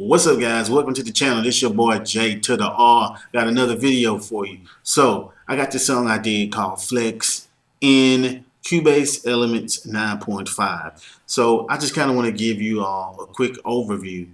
What's up, guys? Welcome to the channel. This your boy J to the R. Got another video for you. So I got this song I did called Flex in Cubase Elements 9.5. So I just kind of want to give you all a quick overview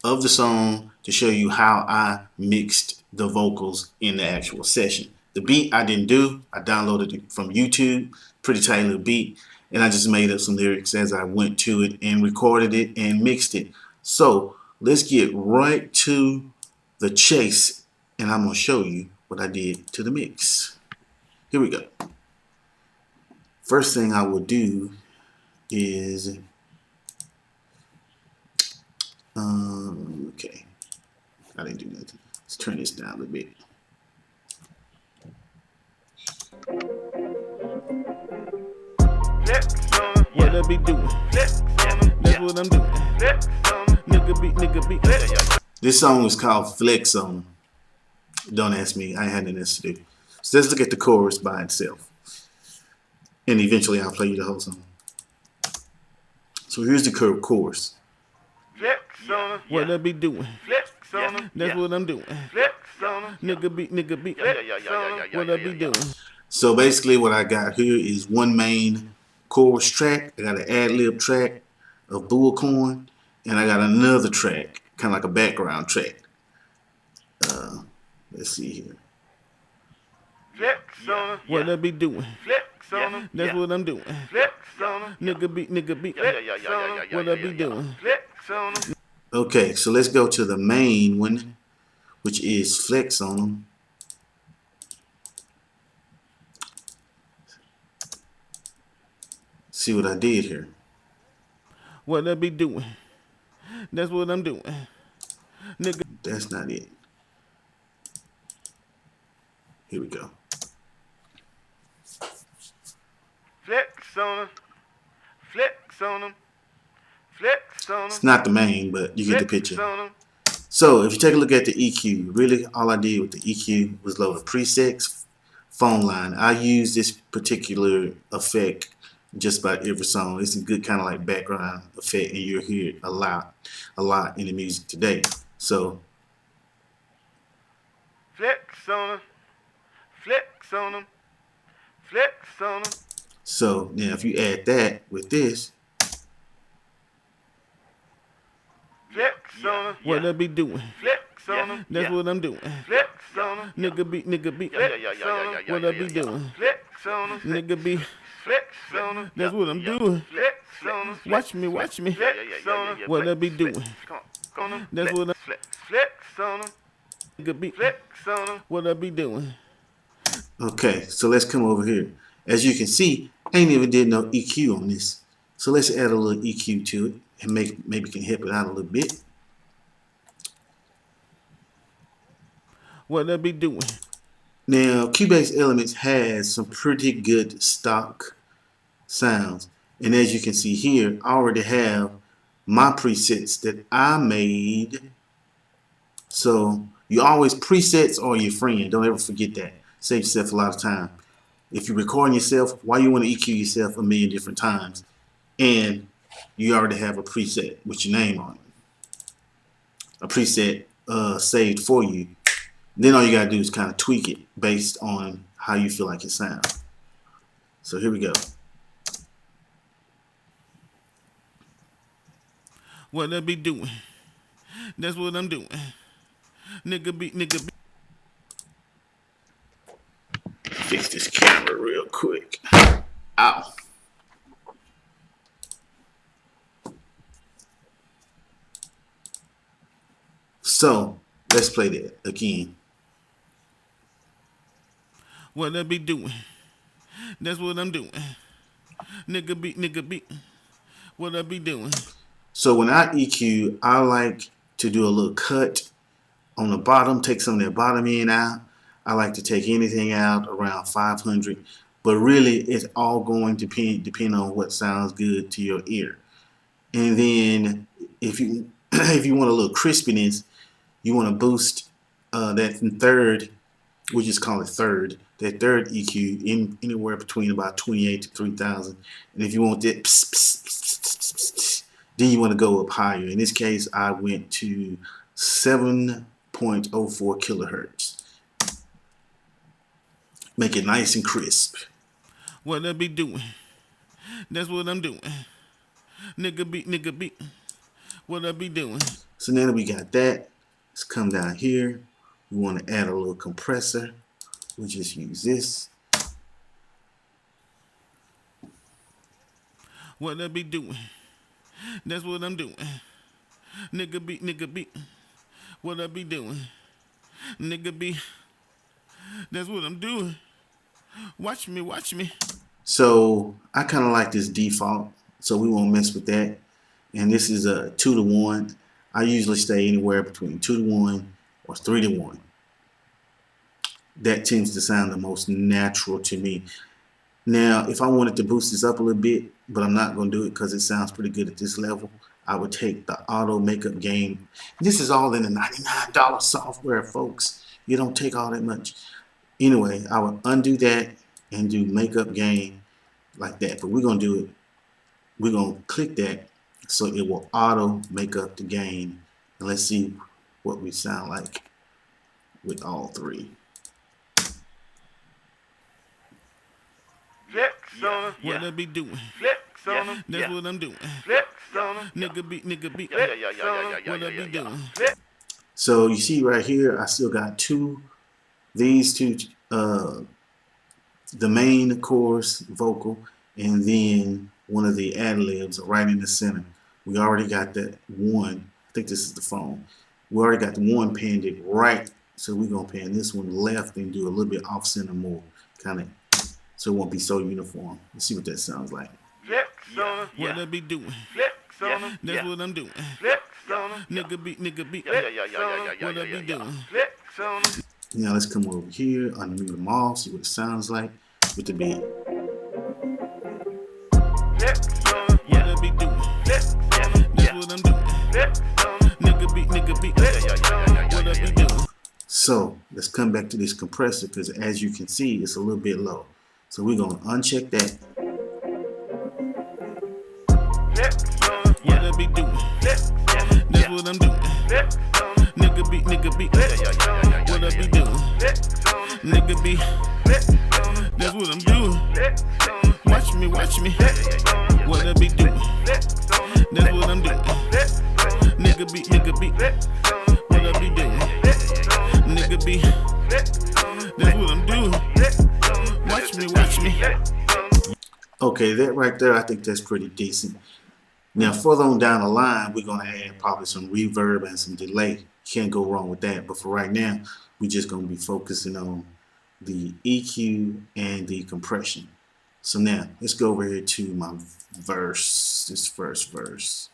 of the song to show you how I mixed the vocals in the actual session. The beat I didn't do. I downloaded it from YouTube. Pretty tight little beat. And I just made up some lyrics as I went to it and recorded it and mixed it. So let's get right to the chase, and I'm going to show you what I did to the mix. Here we go. First thing I will do is, okay, I didn't do nothing. Let's turn this down a little bit. What I be doing? That's what I'm doing. Nigga beat. This song was called Flex on 'em. Don't ask me. I had nothing else to do. So let's look at the chorus by itself. And eventually I'll play you the whole song. So here's the chorus. What I be doing? That's what I'm doing. Nigga beat. What I be doing? So basically what I got here is one main chorus track. I got an ad-lib track of bullcorn, and I got another track, kind of like a background track. Let's see here. What I be doing? That's what I'm doing. Nigga beat. What I be doing? Okay, so let's go to the main one, which is Flex on 'em. See what I did here. What I be doing? That's what I'm doing. Nigga. That's not it. Here we go. Flex on 'em. It's not the main, but you get the picture. So if you take a look at the EQ, really all I did with the EQ was load a presets phone line. I use this particular effect just about every song. It's a good kind of like background effect, and you'll hear it a lot in the music today. So Flex on 'em. So now if you add that with this, What I be doing? That's what I'm doing. Nigga beat. What I be doing? Nigga beat. That's what I'm doing. Watch me. What I be doing? That's what I'm. Nigga beat. What I be doing? okay, so let's come over here. As you can see, I ain't even did no EQ on this. So let's add a little EQ to it and maybe can help it out a little bit. What I be doing? Now, Cubase Elements has some pretty good stock sounds. And as you can see here, I already have my presets that I made. So you always, presets are your friend. Don't ever forget that. Save yourself a lot of time. If you're recording yourself, why you want to EQ yourself a million different times? And you already have a preset with your name on it. A preset saved for you. Then all you gotta do is kind of tweak it based on how you feel like it sounds. So here we go. What I be doing? That's what I'm doing. Nigga beat. Fix this camera real quick. Ow. So let's play that again. What I be doing? That's what I'm doing. Nigga beat. What I be doing? So when I EQ, I like to do a little cut on the bottom, take some of that bottom end out. I like to take anything out around 500, but really it's all going to depend on what sounds good to your ear. And then if you if you want a little crispiness, you want to boost that third, we just call it third, that third EQ in anywhere between about 28 to 3,000. And if you want that Then you want to go up higher. In this case, I went to 7.04 kilohertz. Make it nice and crisp. What I be doing? That's what I'm doing. Nigga be. What I be doing? So now that we got that, let's come down here. We want to add a little compressor. We just use this. What I be doing? That's what I'm doing. Nigga be. What I be doing? Nigga be. That's what I'm doing. Watch me. So I kind of like this default, so we won't mess with that. And this is a 2-to-1. I usually stay anywhere between 2-to-1 or 3-to-1. That tends to sound the most natural to me. Now, if I wanted to boost this up a little bit, but I'm not going to do it because it sounds pretty good at this level, I would take the auto makeup gain. This is all in the $99 software, folks. You don't take all that much. Anyway, I would undo that and do makeup gain like that. But we're going to do it. We're going to click that so it will auto make up the gain. And let's see what we sound like with all three. Flex on 'em. What I be doing? Flex on 'em. That's what I'm doing. Flex on 'em. Nigga be. What I be doing? So you see right here, I still got these two, the main chorus vocal, and then one of the ad-libs right in the center. We already got that one. I think this is the phone. We already got the one panned it right, so we're gonna pan this one left and do a little bit off center more, kind of, so it won't be so uniform. Let's see what that sounds like. Flex on 'em. What I be doing? Flex on 'em. That's what I'm doing. Flex on 'em. Nigga be. What I be doing? Flex on 'em. Now let's come over here, unmute them all, see what it sounds like with the beat. Flex on 'em. What I be doing? Flex on 'em. That's what I'm doing. Flex on 'em. Nigga be. What I be doing? So let's come back to this compressor because as you can see, it's a little bit low. So we're gonna uncheck that. Flex on 'em. What I be doing? Flex on 'em. That's what I'm doing. Flex on 'em. Nigga be. What I be doing? Flex on 'em. Nigga be. Flex on 'em. That's what I'm doing. Flex on 'em. Watch me. What I be doing? Flex on 'em. That's what I'm doing. Flex on 'em. Nigga be. Flex on 'em. What I be doing? Flex on 'em. Nigga be. Flex on 'em. That's what I'm doing. Flex on 'em. Watch me. Flex on 'em. Okay, that right there, I think that's pretty decent. Now, further on down the line, we're going to add probably some reverb and some delay. Can't go wrong with that. But for right now, we're just going to be focusing on the EQ and the compression. So now, let's go over here to my verse, this first verse.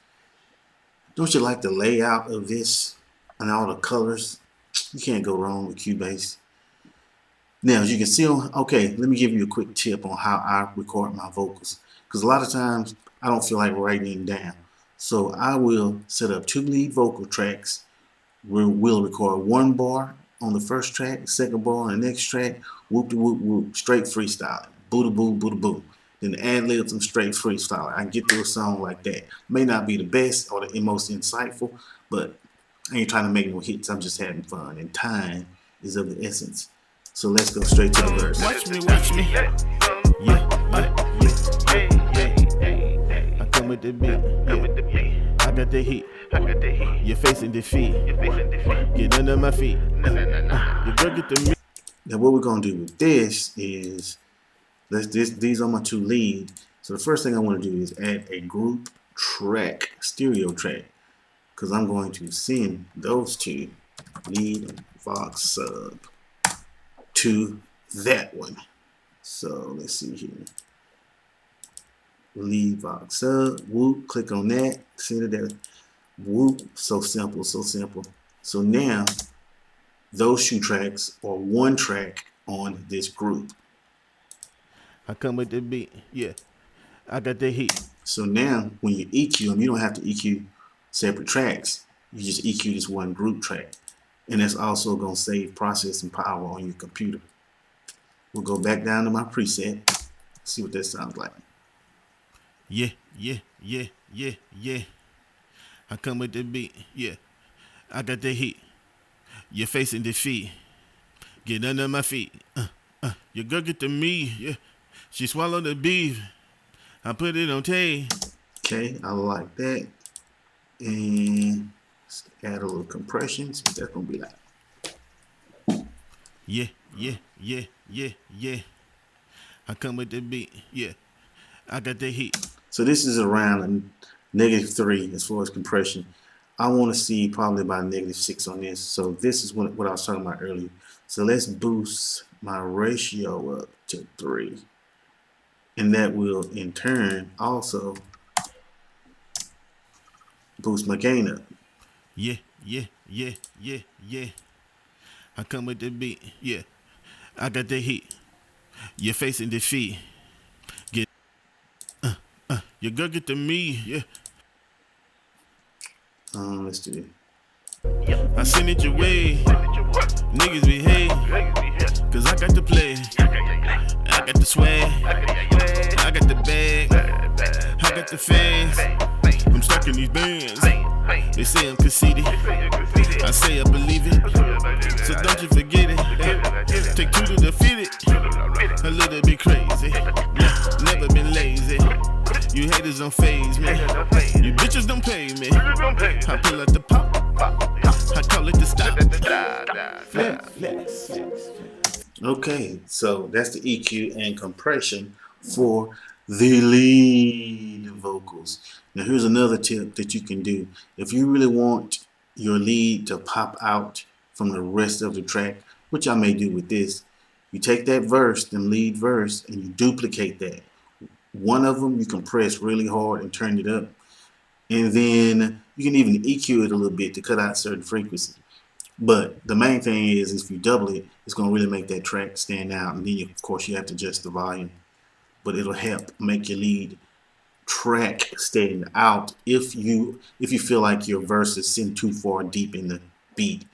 Don't you like the layout of this and all the colors? You can't go wrong with Cubase. Now, as you can see, okay, let me give you a quick tip on how I record my vocals. Because a lot of times, I don't feel like writing it down. So I will set up 2 lead vocal tracks. We'll record 1 bar on the first track, 2nd bar on the next track, whoop-de-whoop-whoop, straight freestyling, boo-da-boo, boo-da-boo. Then the ad-libs, I'm straight freestyling. I can get through a song like that. May not be the best or the most insightful, but I ain't trying to make no hits. I'm just having fun, and time is of the essence. So let's go straight to the verse. Watch me. Yeah. I come with the beat. I got the heat. You're facing defeat. Get under my feet. You girl get the meat. Now what we're gonna do with this is these are my 2 lead. So the first thing I want to do is add a group track, stereo track, because I'm going to send those 2 lead Vox sub to that one. So let's see here. Lead Vox sub, whoop, click on that, send it there. Whoop, so simple. So now those 2 tracks are 1 track on this group. I come with the beat. Yeah. I got the heat. So now when you EQ them, you don't have to EQ separate tracks. You just EQ this 1 group track. And that's also going to save processing power on your computer. We'll go back down to my preset. See what that sounds like. Yeah. I come with the beat, yeah. I got the heat. You're facing defeat. Get under my feet. Your girl get to me, yeah. She swallowed the beef. I put it on tape. Okay, I like that. And let's add a little compression. So that's gonna be like, Yeah, yeah, yeah, yeah, yeah. I come with the beat, yeah. I got the heat. so this is around a -3 as far as compression. I want to see probably about -6 on this. So this is what I was talking about earlier. So let's boost my ratio up to 3. And that will in turn also boost my gain up. Yeah, yeah, yeah, yeah, yeah. I come with the beat, yeah. I got the heat. You're facing defeat. Get, your girl get to me, yeah. Let's do it. I send it your way. Niggas behave. Cause I got the play. I got the swag. I got the bag. I got the fans. I'm stuck in these bands. They say I'm conceited. I say I believe it. So don't you forget it. Take 2 to defeat it. A little bit crazy. Never been lazy. You haters don't faze me. You bitches don't pay me. I pull out the pop. I call it the stop. Okay, so that's the EQ and compression for the lead vocals. Now here's another tip that you can do. If you really want your lead to pop out from the rest of the track, which I may do with this, you take that verse, the lead verse, and you duplicate that. One of them you can press really hard and turn it up. And then you can even EQ it a little bit to cut out certain frequencies. But the main thing is if you double it, it's going to really make that track stand out. And then, of course, you have to adjust the volume. But it'll help make your lead track stand out if you feel like your verse is sitting too far deep in the beat.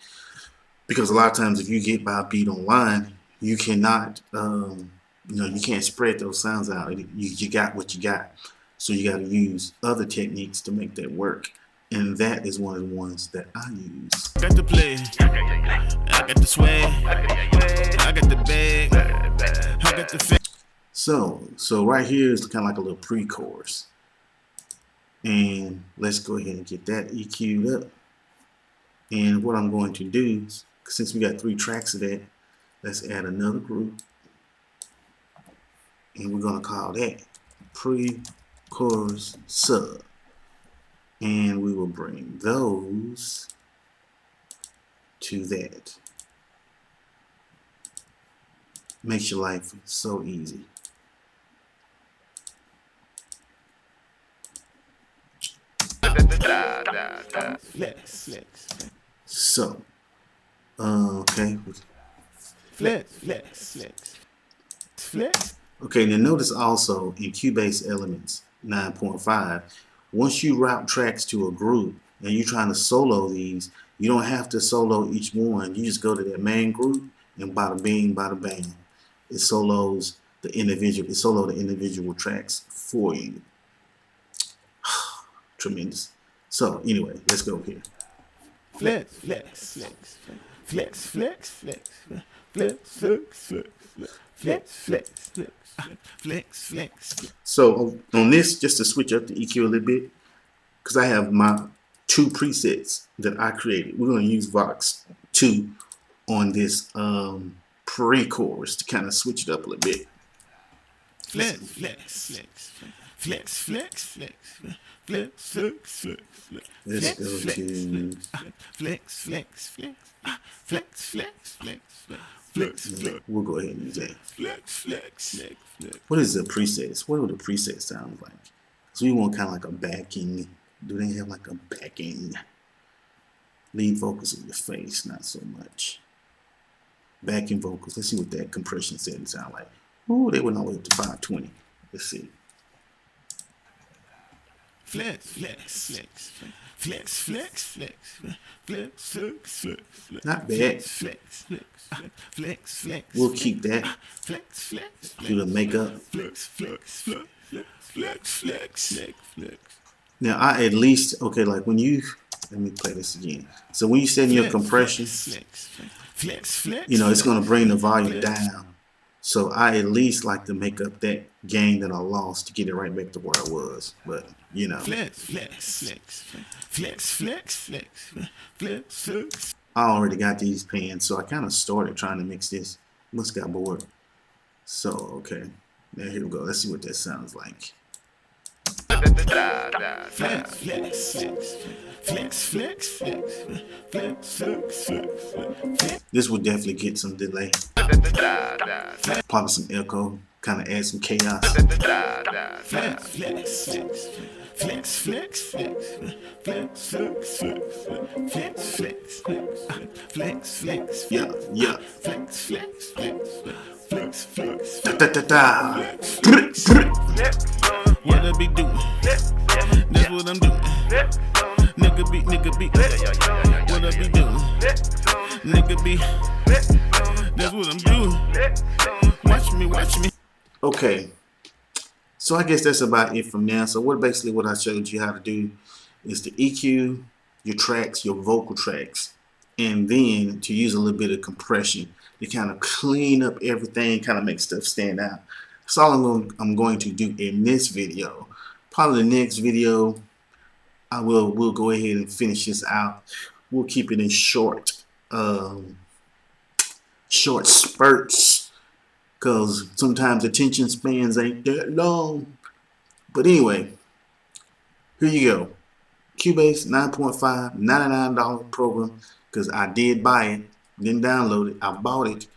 Because a lot of times if you get by a beat online, you cannot, you can't spread those sounds out. You got what you got. So you got to use other techniques to make that work. And that is one of the ones that I use. Got the play, I got the swag, I got the bag, I got the fa- So right here is kind of like a little pre-chorus. And let's go ahead and get that EQ'd up. And what I'm going to do, since we got 3 tracks of that, let's add another group. And we're going to call that pre-chorus sub. And we will bring those to that. Makes your life so easy. So, okay. Okay, now notice also in Cubase Elements 9.5, once you route tracks to a group and you're trying to solo these, you don't have to solo each one. You just go to that main group and bada bing, bada bang. It solos the individual tracks for you. Tremendous. So anyway, let's go here. So on this, just to switch up the EQ a little bit, because I have my 2 presets that I created. We're going to use Vox 2 on this pre-chorus to kind of switch it up a little bit. Let's go to we'll go ahead and use that. What is the presets? What do the presets sound like? So we want kind of like a backing. Do they have like a backing? Lead vocals in your face, not so much. Backing vocals. Let's see what that compression setting sound like. Oh, they went all the way up to 520. Let's see. Not bad. We'll keep that. Do the makeup. Now I at least, okay, like when you, let me play this again. So when you set your compression, you know, it's going to bring the volume down. So I at least like to make up that gain that I lost to get it right back to where I was. But, you know. I already got these pans, so I kind of started trying to mix this. Must got bored. So, okay. Now here we go. Let's see what that sounds like. This would definitely get some delay. Probably some echo. Kind of add some chaos. Yeah, yeah. Da, da, da, da. What I be doing? That's what I'm doing. Nigga be. What I be doing? Nigga be. That's what I'm doing. Watch me. Okay. So I guess that's about it from now. So basically what I showed you how to do is to EQ your tracks, your vocal tracks, and then to use a little bit of compression to kind of clean up everything, kind of make stuff stand out. That's all I'm going to do in this video. Probably the next video, we'll go ahead and finish this out. We'll keep it in short spurts, because sometimes attention spans ain't that long. But anyway, here you go. Cubase 9.5, $99 program, because I did buy it, didn't download it, I bought it,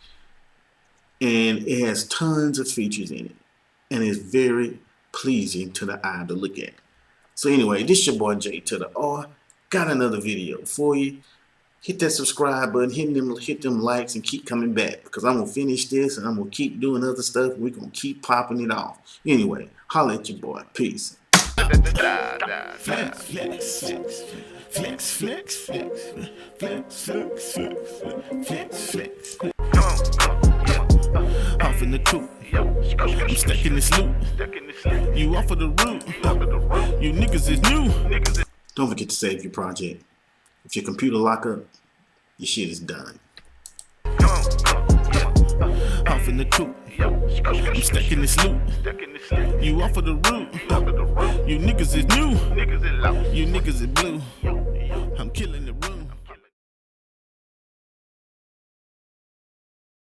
and it has tons of features in it, and it's very pleasing to the eye to look at. So anyway, this is your boy J to the R. Got another video for you. Hit that subscribe button, hit them likes, and keep coming back, because I'm gonna finish this and I'm gonna keep doing other stuff. We're gonna keep popping it off. Anyway, holla at your boy. Peace. Off in the coop, I'm stacking this loot. You off of the root, you niggas is new. Don't forget to save your project. If your computer lock up, your shit is done. Off in the coop, I'm stacking this loot. You off of the root, you niggas is new. You niggas is blue. I'm killing them.